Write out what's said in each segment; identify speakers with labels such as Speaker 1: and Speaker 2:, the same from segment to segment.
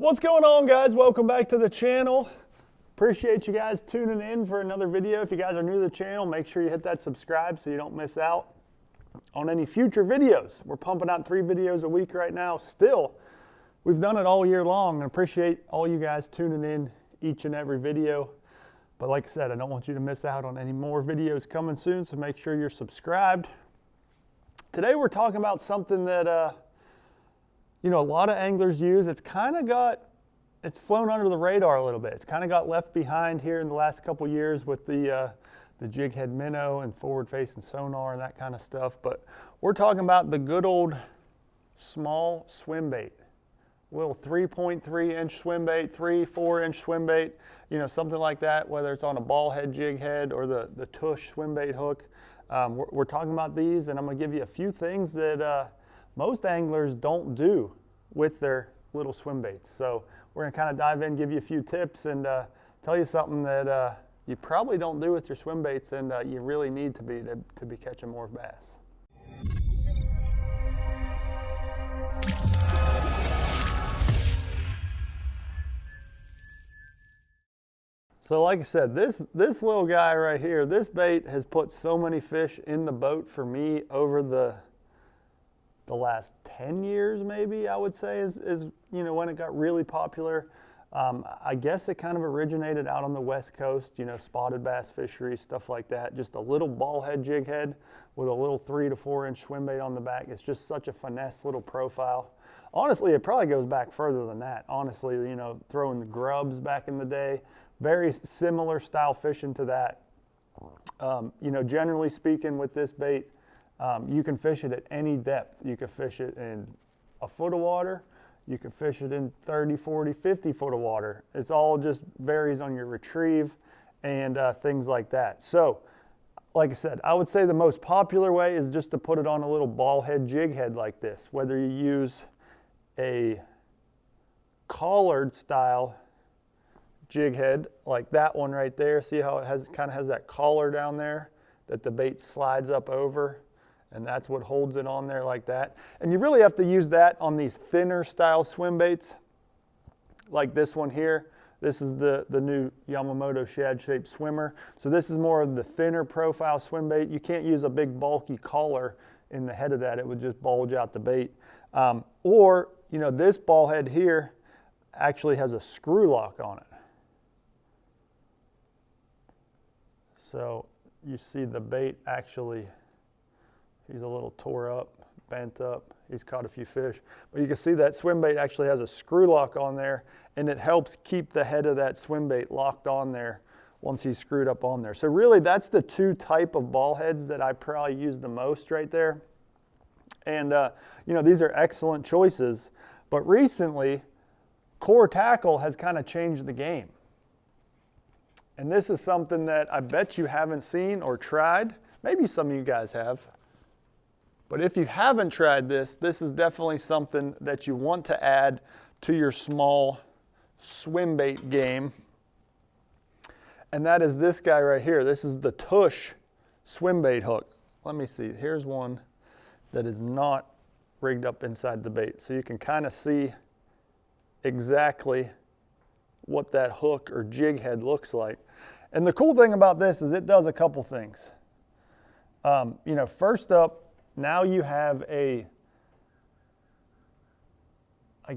Speaker 1: What's going on, guys? Welcome back to the channel. Appreciate you guys tuning in for another video. If you guys are new to the channel, make sure you hit that subscribe so you don't miss out on any future videos. We're pumping out 3 videos a week right now. Still, we've done it all year long, and appreciate all you guys tuning in each and every video. But like I said, I don't want you to miss out on any more videos coming soon, so make sure you're subscribed. Today we're talking about something that a lot of anglers use. It's flown under the radar a little bit. It's kind of got left behind here in the last couple years with the jig head minnow and forward facing sonar and that kind of stuff. But we're talking about the good old small swim bait, little 3.3 inch swim bait, 3-4 inch swim bait, something like that, whether it's on a ball head jig head or the Tush swim bait hook. We're talking about these, and I'm going to give you a few things that most anglers don't do with their little swim baits. So we're going to kind of dive in, give you a few tips, and tell you something that you probably don't do with your swim baits, and you really need to be catching more bass. So like I said, this little guy right here, this bait has put so many fish in the boat for me over the last 10 years, maybe, I would say, is when it got really popular. I guess it kind of originated out on the West Coast, spotted bass fisheries, stuff like that. Just a little ball head jig head with a little 3 to 4 inch swim bait on the back. It's just such a finesse little profile. Honestly, it probably goes back further than that. Honestly, throwing the grubs back in the day, very similar style fishing to that. Generally speaking with this bait, you can fish it at any depth. You can fish it in a foot of water. You can fish it in 30, 40, 50 foot of water. It's all just varies on your retrieve and things like that. So, like I said, I would say the most popular way is just to put it on a little ball head jig head like this. Whether you use a collared style jig head like that one right there. See how it kind of has that collar down there that the bait slides up over? And that's what holds it on there like that. And you really have to use that on these thinner style swim baits, like this one here. This is the new Yamamoto shad shaped swimmer. So this is more of the thinner profile swim bait. You can't use a big bulky collar in the head of that. It would just bulge out the bait. Or this ball head here actually has a screw lock on it. So you see the bait actually, he's a little tore up, bent up. He's caught a few fish. But you can see that swim bait actually has a screw lock on there, and it helps keep the head of that swim bait locked on there once he's screwed up on there. So really that's the 2 type of ball heads that I probably use the most right there. And these are excellent choices. But recently, core tackle has kind of changed the game. And this is something that I bet you haven't seen or tried. Maybe some of you guys have. But if you haven't tried this, this is definitely something that you want to add to your small swim bait game. And that is this guy right here. This is the Tush swim bait hook. Let me see. Here's one that is not rigged up inside the bait. So you can kind of see exactly what that hook or jig head looks like. And the cool thing about this is it does a couple things. First up, now you have I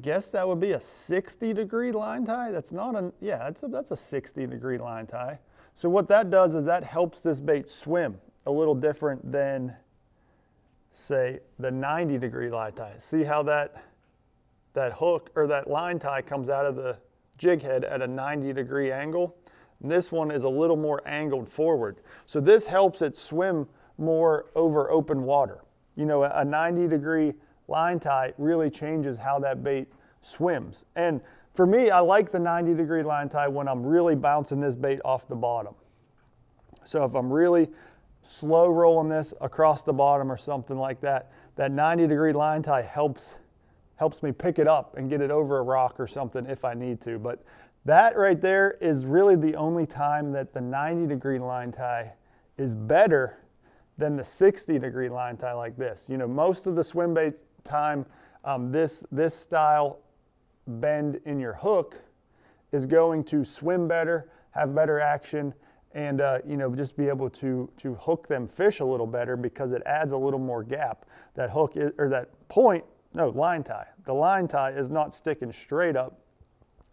Speaker 1: guess that would be a 60-degree line tie. That's a 60-degree line tie. So what that does is that helps this bait swim a little different than, say, the 90-degree line tie. See how that hook or that line tie comes out of the jig head at a 90-degree angle? And this one is a little more angled forward. So this helps it swim more over open water. A 90-degree line tie really changes how that bait swims. And for me, I like the 90-degree line tie when I'm really bouncing this bait off the bottom. So if I'm really slow rolling this across the bottom or something like that, that 90-degree line tie helps me pick it up and get it over a rock or something if I need to. But that right there is really the only time that the 90-degree line tie is better than the 60-degree line tie like this. Most of the swim bait time, this style bend in your hook is going to swim better, have better action, and just be able to hook them fish a little better because it adds a little more gap. That hook is, or that point, no, line tie. The line tie is not sticking straight up.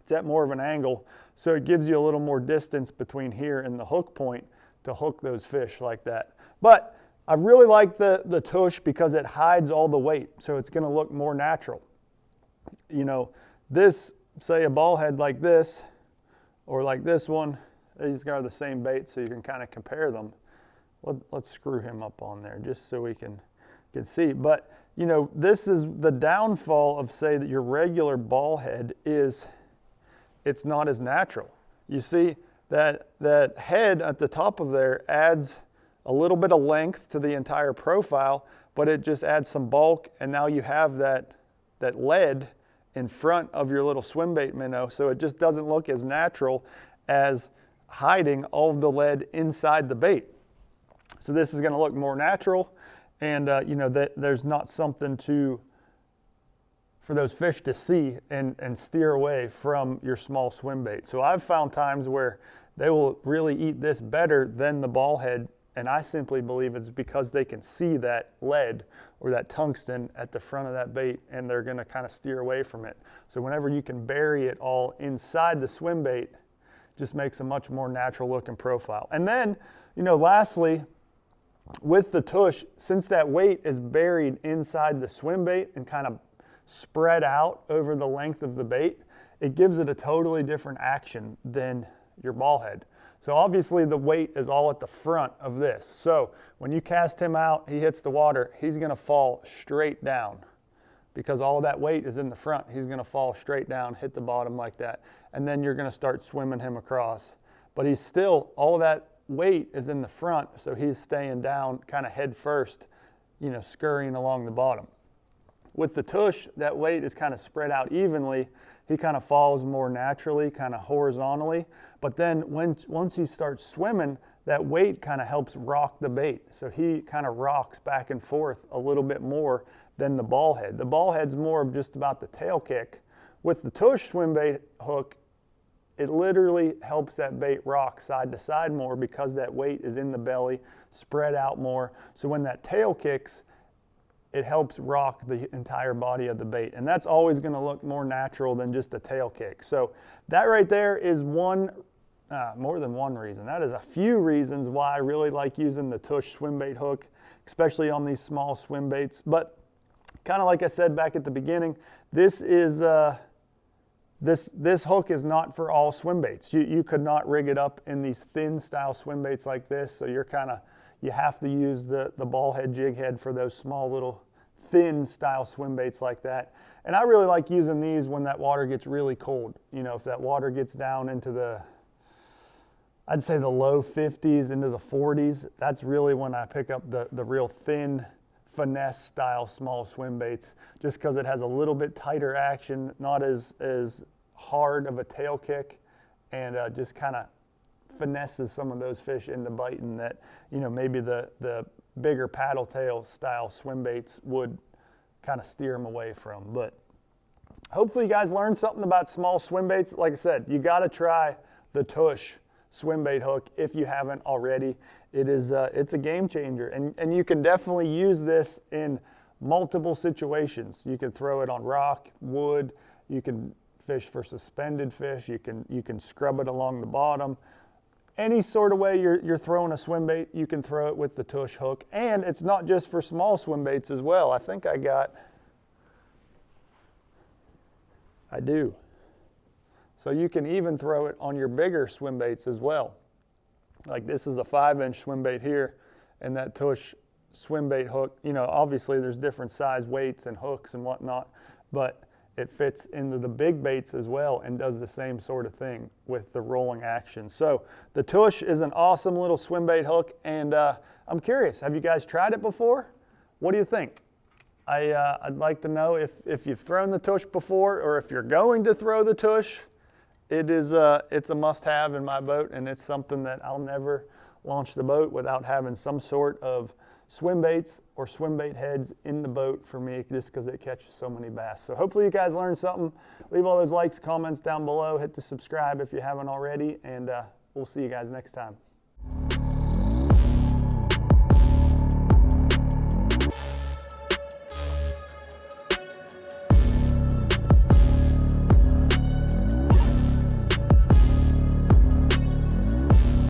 Speaker 1: It's at more of an angle, so it gives you a little more distance between here and the hook point to hook those fish like that. But I really like the Tush because it hides all the weight, so it's going to look more natural. This, say a ball head like this, or like this one, these are the same bait, so you can kind of compare them. Let's screw him up on there just so we can see. But this is the downfall of, say, that your regular ball head is, it's not as natural. You see that head at the top of there adds a little bit of length to the entire profile, but it just adds some bulk, and now you have that lead in front of your little swim bait minnow, so it just doesn't look as natural as hiding all of the lead inside the bait. So this is going to look more natural, and that there's not something for those fish to see and steer away from your small swim bait. So I've found times where they will really eat this better than the ball head, and I simply believe it's because they can see that lead or that tungsten at the front of that bait, and they're going to kind of steer away from it. So whenever you can bury it all inside the swim bait, just makes a much more natural looking profile. And then, lastly, with the Tush, since that weight is buried inside the swim bait and kind of spread out over the length of the bait, it gives it a totally different action than your ball head. So obviously the weight is all at the front of this. So when you cast him out, he hits the water, he's going to fall straight down because all that weight is in the front. He's going to fall straight down, hit the bottom like that, and then you're going to start swimming him across. But he's still, all of that weight is in the front, so he's staying down kind of head first, scurrying along the bottom. With the Tush, that weight is kind of spread out evenly. He kind of falls more naturally, kind of horizontally. But then once he starts swimming, that weight kind of helps rock the bait. So he kind of rocks back and forth a little bit more than the ball head. The ball head's more of just about the tail kick. With the Tush swim bait hook, it literally helps that bait rock side to side more because that weight is in the belly, spread out more. So when that tail kicks, it helps rock the entire body of the bait. And that's always going to look more natural than just a tail kick. So that right there is more than one reason. That is a few reasons why I really like using the Tush swim bait hook, especially on these small swim baits. But kind of like I said back at the beginning, this is this hook is not for all swim baits. You could not rig it up in these thin style swim baits like this. So you have to use the ball head, jig head for those small little thin style swim baits like that. And I really like using these when that water gets really cold. If that water gets down into I'd say the low 50s into the 40s, that's really when I pick up the real thin finesse style small swim baits, just because it has a little bit tighter action, not as hard of a tail kick, and just kind of finesses some of those fish into biting that maybe the bigger paddle tail style swim baits would kind of steer them away from. But hopefully you guys learned something about small swim baits. Like I said, you got to try the Tush swim bait hook if you haven't already. It's a game changer, and you can definitely use this in multiple situations. You can throw it on rock, wood, you can fish for suspended fish, you can scrub it along the bottom. Any sort of way you're throwing a swim bait, you can throw it with the Tush hook. And it's not just for small swim baits as well. I do. So you can even throw it on your bigger swim baits as well. Like this is a 5-inch swim bait here, and that Tush swim bait hook, obviously there's different size weights and hooks and whatnot, but it fits into the big baits as well and does the same sort of thing with the rolling action. So the Tush is an awesome little swim bait hook, and I'm curious, have you guys tried it before? What do you think? I'd like to know if you've thrown the Tush before, or if you're going to throw the Tush. It's a must-have in my boat, and it's something that I'll never launch the boat without having some sort of swim baits or swim bait heads in the boat for me, just because it catches so many bass. So hopefully you guys learned something. Leave all those likes, comments down below. Hit the subscribe if you haven't already, and we'll see you guys next time.